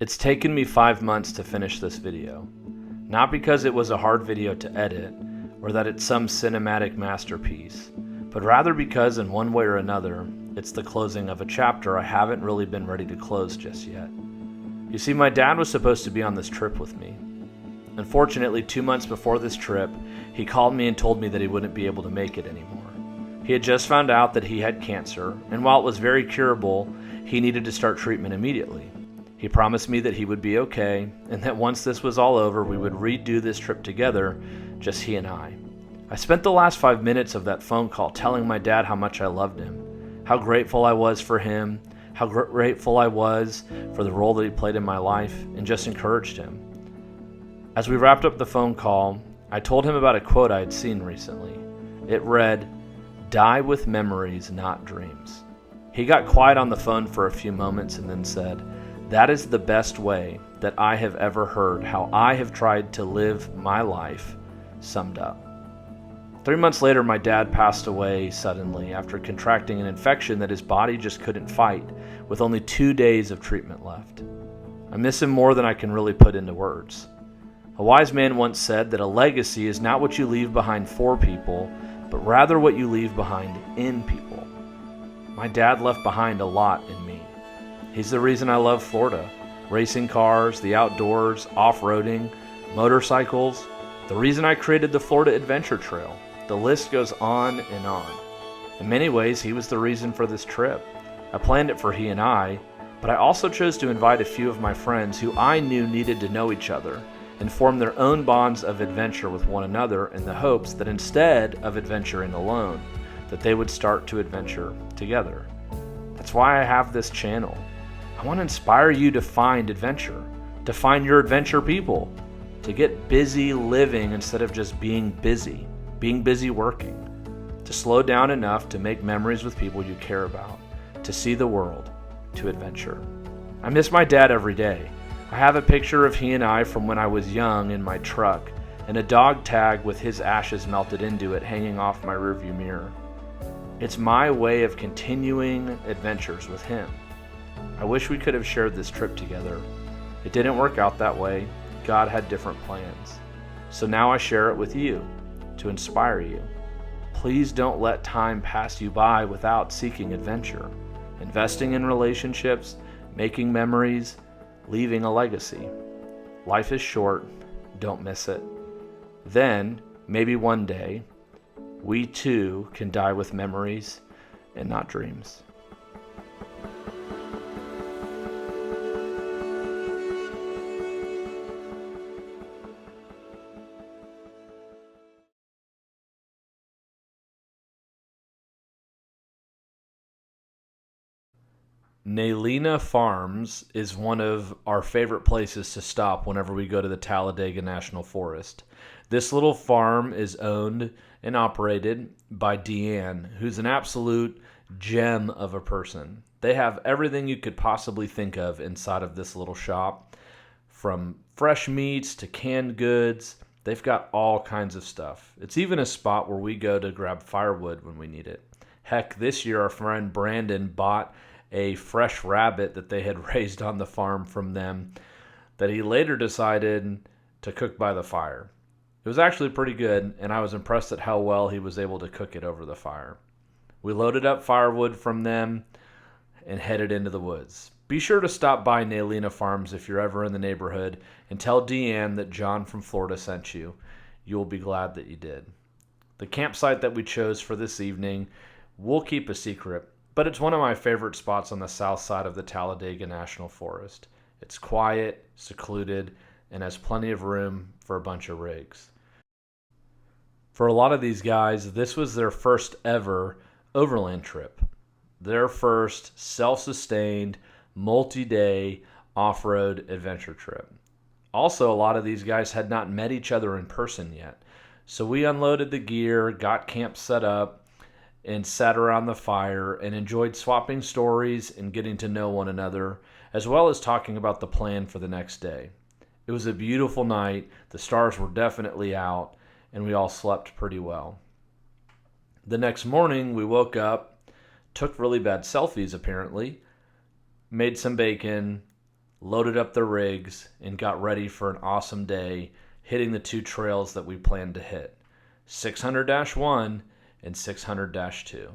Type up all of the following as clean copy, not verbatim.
It's taken me 5 months to finish this video. Not because it was a hard video to edit, or that it's some cinematic masterpiece, but rather because in one way or another, it's the closing of a chapter I haven't really been ready to close just yet. You see, my dad was supposed to be on this trip with me. Unfortunately, 2 months before this trip, he called me and told me that he wouldn't be able to make it anymore. He had just found out that he had cancer, and while it was very curable, he needed to start treatment immediately. He promised me that he would be okay, and that once this was all over, we would redo this trip together, just he and I. I spent the last 5 minutes of that phone call telling my dad how much I loved him, how grateful I was for him, how grateful I was for the role that he played in my life, and just encouraged him. As we wrapped up the phone call, I told him about a quote I had seen recently. It read, "Die with memories, not dreams." He got quiet on the phone for a few moments and then said, "That is the best way that I have ever heard how I have tried to live my life summed up." 3 months later, my dad passed away suddenly after contracting an infection that his body just couldn't fight, with only 2 days of treatment left. I miss him more than I can really put into words. A wise man once said that a legacy is not what you leave behind for people, but rather what you leave behind in people. My dad left behind a lot in me. He's the reason I love Florida. Racing cars, the outdoors, off-roading, motorcycles. The reason I created the Florida Adventure Trail. The list goes on and on. In many ways, he was the reason for this trip. I planned it for he and I, but I also chose to invite a few of my friends who I knew needed to know each other and form their own bonds of adventure with one another in the hopes that instead of adventuring alone, that they would start to adventure together. That's why I have this channel. I want to inspire you to find adventure, to find your adventure people, to get busy living instead of just being busy working, to slow down enough to make memories with people you care about, to see the world, to adventure. I miss my dad every day. I have a picture of he and I from when I was young in my truck, and a dog tag with his ashes melted into it hanging off my rearview mirror. It's my way of continuing adventures with him. I wish we could have shared this trip together. It didn't work out that way. God had different plans. So now I share it with you, to inspire you. Please don't let time pass you by without seeking adventure, investing in relationships, making memories, leaving a legacy. Life is short, don't miss it. Then, maybe one day, we too can die with memories and not dreams. Naylina Farms is one of our favorite places to stop whenever we go to the Talladega National Forest. This little farm is owned and operated by Deanne, who's an absolute gem of a person. They have everything you could possibly think of inside of this little shop, from fresh meats to canned goods. They've got all kinds of stuff. It's even a spot where we go to grab firewood when we need it. Heck, this year our friend Brandon bought a fresh rabbit that they had raised on the farm from them that he later decided to cook by the fire. It was actually pretty good, and I was impressed at how well he was able to cook it over the fire. We loaded up firewood from them and headed into the woods. Be sure to stop by Naylina Farms if you're ever in the neighborhood and tell Deanne that John from Florida sent you. You will be glad that you did. The campsite that we chose for this evening, we'll keep a secret, but it's one of my favorite spots on the south side of the Talladega National Forest. It's quiet, secluded, and has plenty of room for a bunch of rigs. For a lot of these guys, this was their first ever overland trip. Their first self-sustained, multi-day off-road adventure trip. Also, a lot of these guys had not met each other in person yet. So we unloaded the gear, got camp set up, and sat around the fire and enjoyed swapping stories and getting to know one another, as well as talking about the plan for the next day. It was a beautiful night. The stars were definitely out, and we all slept pretty well. The next morning, we woke up, took really bad selfies apparently, made some bacon, loaded up the rigs, and got ready for an awesome day hitting the two trails that we planned to hit, 600-1 and 600-2.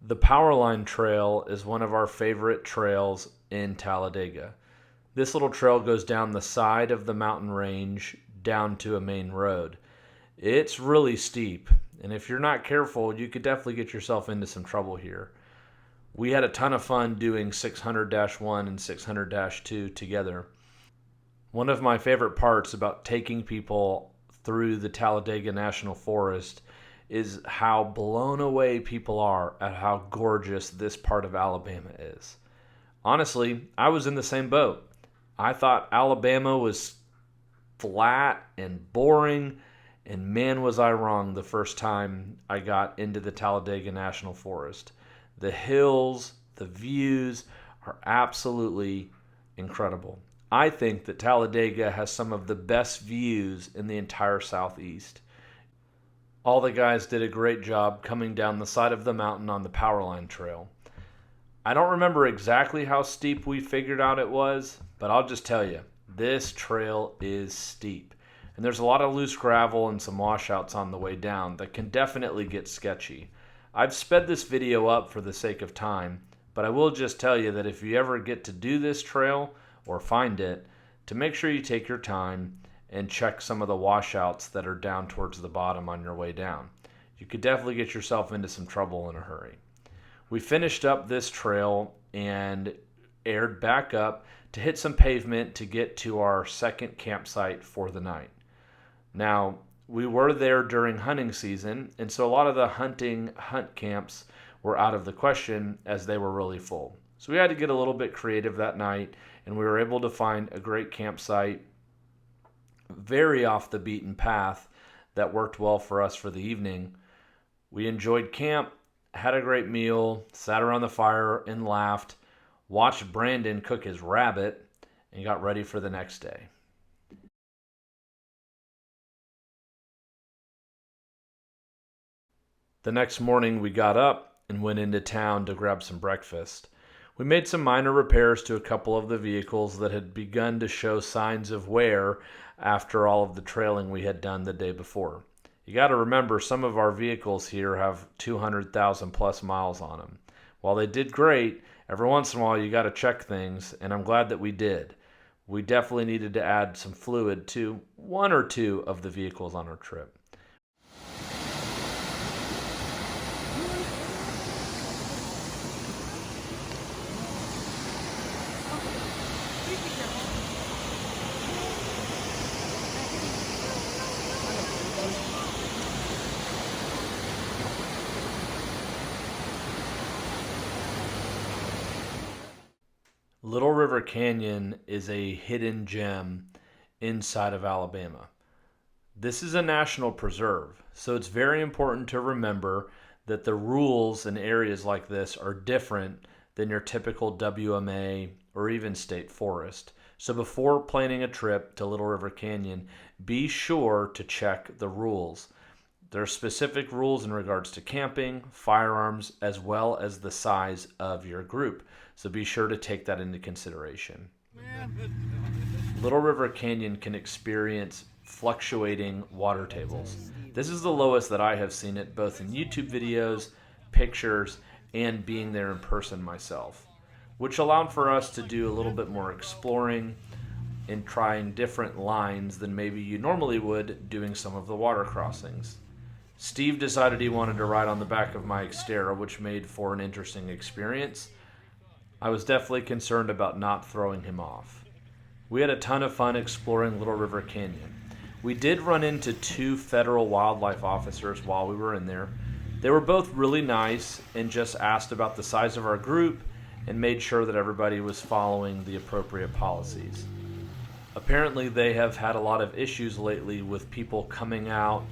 The Powerline Trail is one of our favorite trails in Talladega. This little trail goes down the side of the mountain range down to a main road. It's really steep, and if you're not careful, you could definitely get yourself into some trouble here. We had a ton of fun doing 600-1 and 600-2 together. One of my favorite parts about taking people through the Talladega National Forest is how blown away people are at how gorgeous this part of Alabama is. Honestly, I was in the same boat. I thought Alabama was flat and boring, and man was I wrong the first time I got into the Talladega National Forest. The hills, the views are absolutely incredible. I think that Talladega has some of the best views in the entire Southeast. All the guys did a great job coming down the side of the mountain on the Powerline Trail. I don't remember exactly how steep we figured out it was, but I'll just tell you, this trail is steep. And there's a lot of loose gravel and some washouts on the way down that can definitely get sketchy. I've sped this video up for the sake of time, but I will just tell you that if you ever get to do this trail or find it, to make sure you take your time and check some of the washouts that are down towards the bottom on your way down. You could definitely get yourself into some trouble in a hurry. We finished up this trail and aired back up to hit some pavement to get to our second campsite for the night. Now, we were there during hunting season, and so a lot of the hunt camps were out of the question as they were really full. So we had to get a little bit creative that night, and we were able to find a great campsite very off the beaten path that worked well for us for the evening. We enjoyed camp, had a great meal, sat around the fire and laughed, watched Brandon cook his rabbit, and got ready for the next day. The next morning we got up and went into town to grab some breakfast. We made some minor repairs to a couple of the vehicles that had begun to show signs of wear after all of the trailing we had done the day before. You got to remember, some of our vehicles here have 200,000 plus miles on them. While they did great, every once in a while you got to check things, and I'm glad that we did. We definitely needed to add some fluid to one or two of the vehicles on our trip. Little River Canyon is a hidden gem inside of Alabama. This is a national preserve, so it's very important to remember that the rules in areas like this are different than your typical WMA or even state forest. So before planning a trip to Little River Canyon, be sure to check the rules. There are specific rules in regards to camping, firearms, as well as the size of your group. So be sure to take that into consideration. Little River Canyon can experience fluctuating water tables. This is the lowest that I have seen it, both in YouTube videos, pictures, and being there in person myself, which allowed for us to do a little bit more exploring and trying different lines than maybe you normally would doing some of the water crossings. Steve decided he wanted to ride on the back of my Xterra, which made for an interesting experience. I was definitely concerned about not throwing him off. We had a ton of fun exploring Little River Canyon. We did run into 2 federal wildlife officers while we were in there. They were both really nice and just asked about the size of our group and made sure that everybody was following the appropriate policies. Apparently they have had a lot of issues lately with people coming out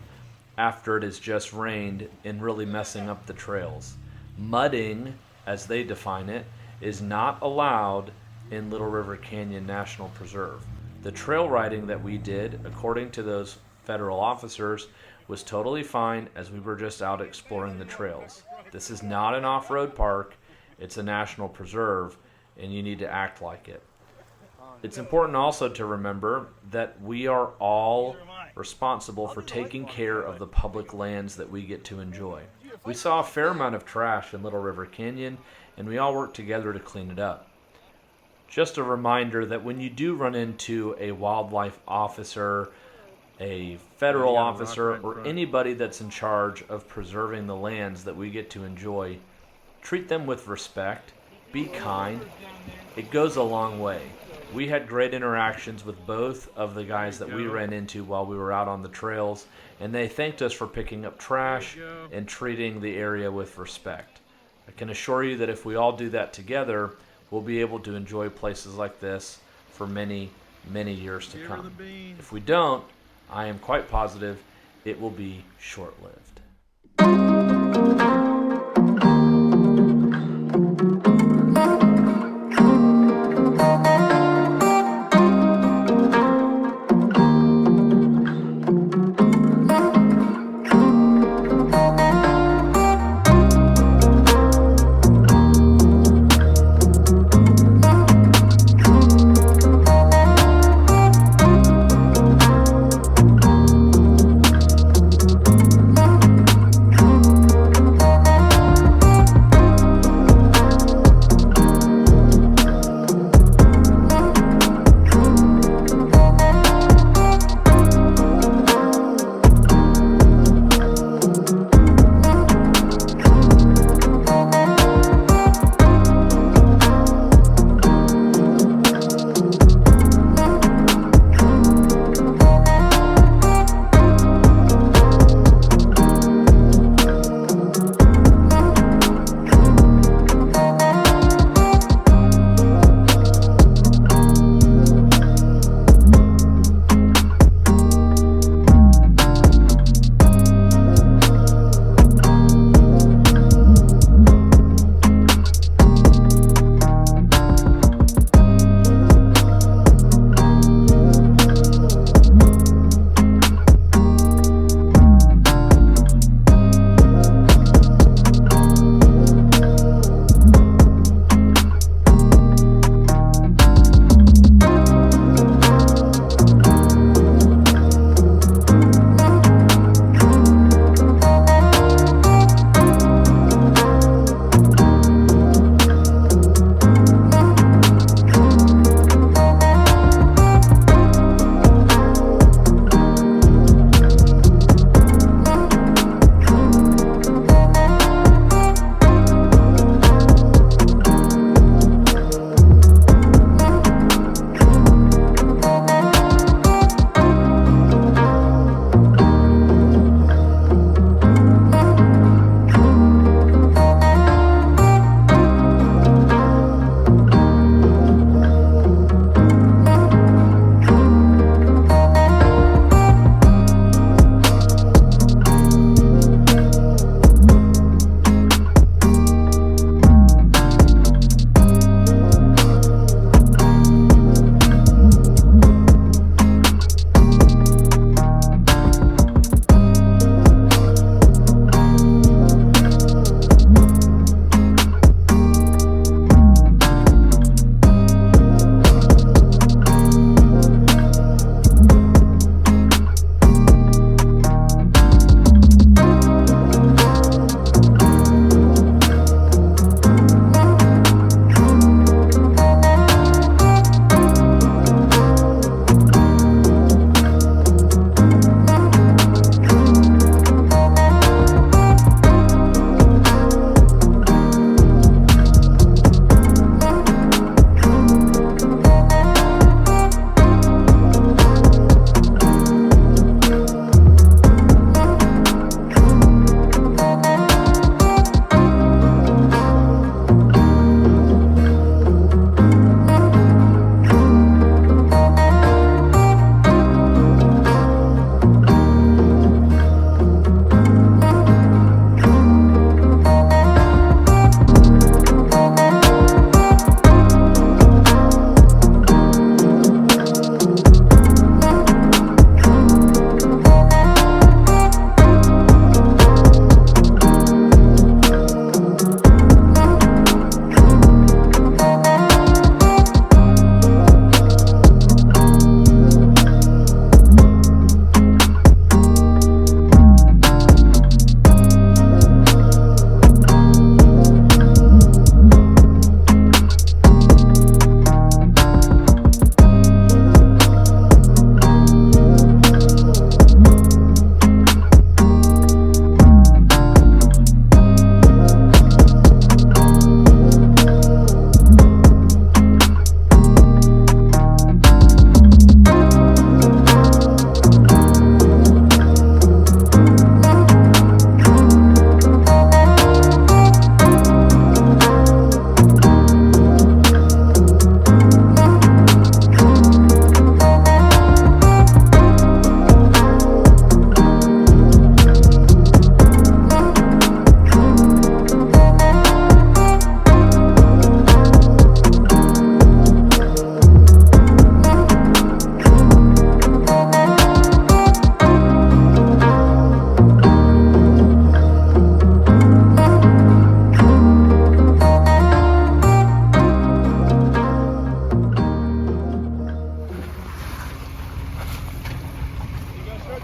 after it has just rained and really messing up the trails. Mudding, as they define it, is not allowed in Little River Canyon National Preserve. The trail riding that we did, according to those federal officers, was totally fine as we were just out exploring the trails. This is not an off-road park, it's a national preserve, and you need to act like it. It's important also to remember that we are all responsible for taking care of the public lands that we get to enjoy. We saw a fair amount of trash in Little River Canyon, and we all worked together to clean it up. Just a reminder that when you do run into a wildlife officer, a federal officer, or anybody that's in charge of preserving the lands that we get to enjoy, treat them with respect, be kind. It goes a long way. We had great interactions with both of the guys that we ran into while we were out on the trails, and they thanked us for picking up trash and treating the area with respect. I can assure you that if we all do that together, we'll be able to enjoy places like this for many, many years to come. If we don't, I am quite positive it will be short-lived.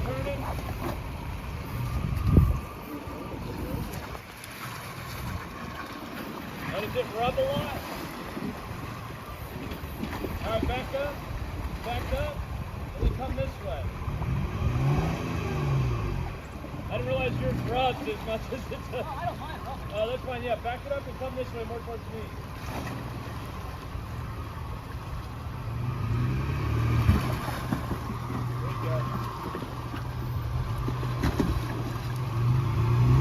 turning. Notice it rub a lot. Alright, back up, and then come this way. I didn't realize yours rubbed as much as it does. Oh, I don't mind rubbing. Oh, that's fine, yeah, back it up and come this way, more towards me. There you go.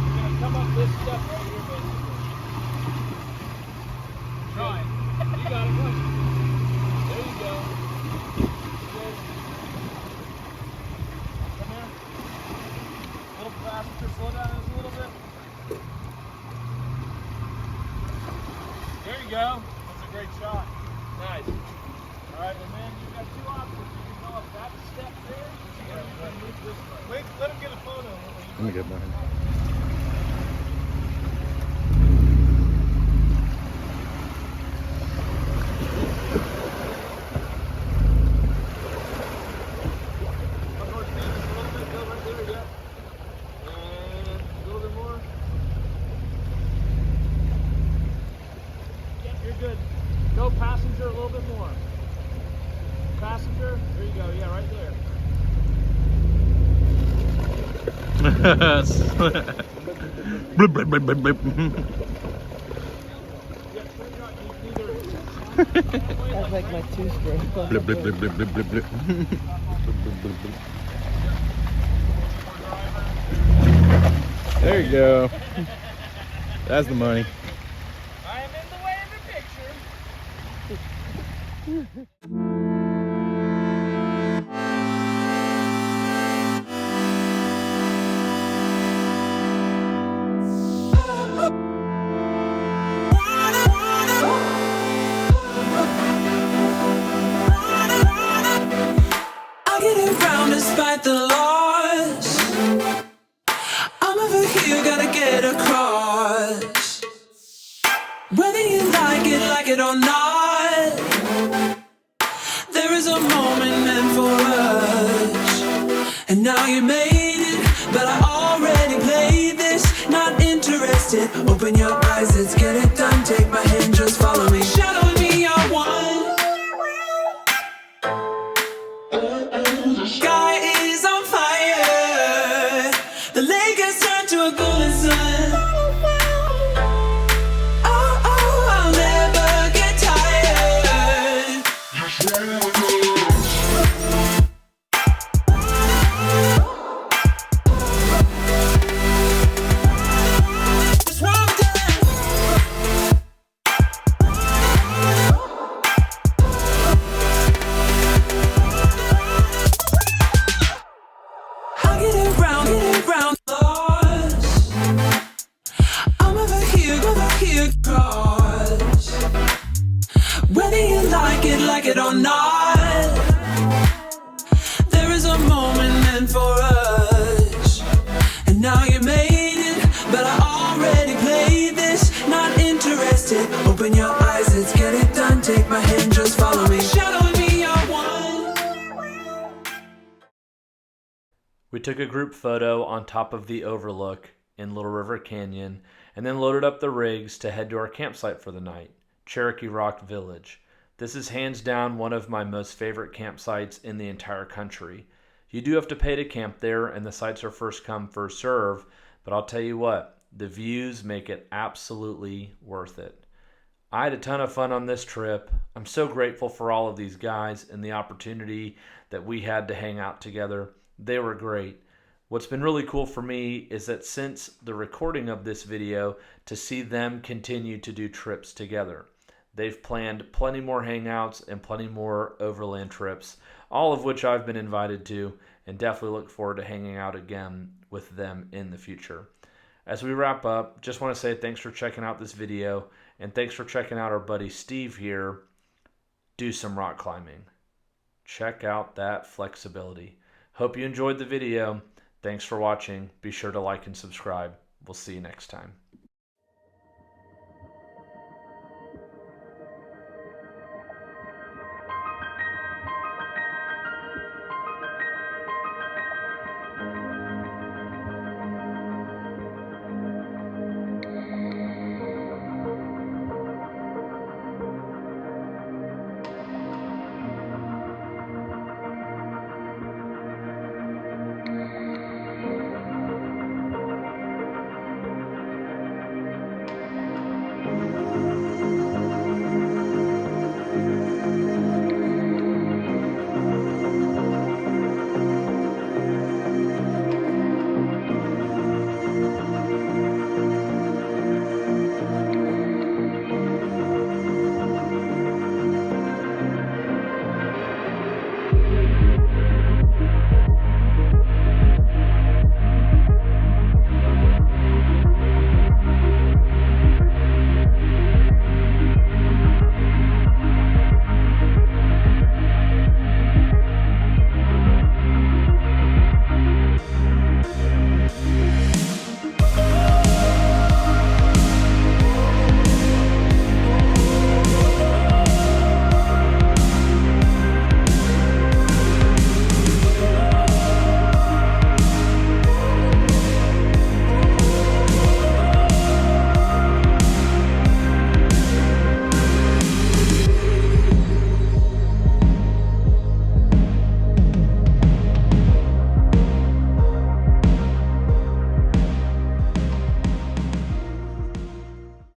You're gonna come up this step right here, basically. Trying. You got it, come. There you go. Good. Come here. A little faster, slow down just a little bit. There you go. That's a great shot. Nice. Alright, and then you've got two options. You can go up that step there, or you can move this way. Wait, let him get a photo. Let me get mine. Good. Go passenger a little bit more. Passenger. There you go. Yeah, right there. Blip, blip, blip, blip, blip. That's like my two-stroke. Blip, blip, blip, blip, blip, blip, blip. There you go. That's the money. I am in the way of the picture. I get it round despite the loss. I'm over here, gotta get across. Whether you like it or not, there is a moment meant for us. And now you made it, but I already played this. Not interested, open your eyes, let's get it done. Take my hand, just follow me. Shadow me, I want. Sky is on fire. The lake has turned to a golden sun. Oh, oh, I'll never get tired. Just one dance. I get it round, lost. I'm over here, cross. Whether you like it or not, there is a moment meant for us. And now you made it, but I already played this. Not interested, open your eyes, let's get it done. Take my hand, just follow me. Shadow me, I want. We took a group photo on top of the overlook in Little River Canyon and then loaded up the rigs to head to our campsite for the night, Cherokee Rock Village. This is hands down one of my most favorite campsites in the entire country. You do have to pay to camp there, and the sites are first come, first serve, but I'll tell you what, the views make it absolutely worth it. I had a ton of fun on this trip. I'm so grateful for all of these guys and the opportunity that we had to hang out together. They were great. What's been really cool for me is that since the recording of this video, to see them continue to do trips together. They've planned plenty more hangouts and plenty more overland trips, all of which I've been invited to, and definitely look forward to hanging out again with them in the future. As we wrap up, just want to say thanks for checking out this video, and thanks for checking out our buddy Steve here do some rock climbing. Check out that flexibility. Hope you enjoyed the video. Thanks for watching. Be sure to like and subscribe. We'll see you next time.